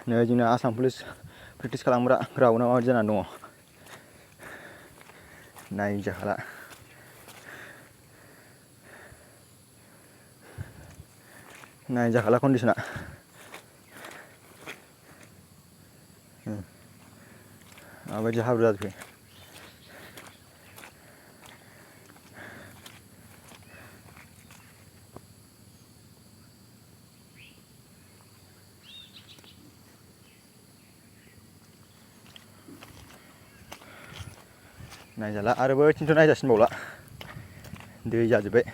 नै जोंना Assam police practice खालामग्रा ग्राउन्डआव माबायदि जानानै दङ नायजाखाला। नायजाखाला कन्डिसना। माबायदि हाब्रु जाजोबखो। नायजाला आरो बैथिंथ' नायजासिनबावला दै जाजोब्बाय।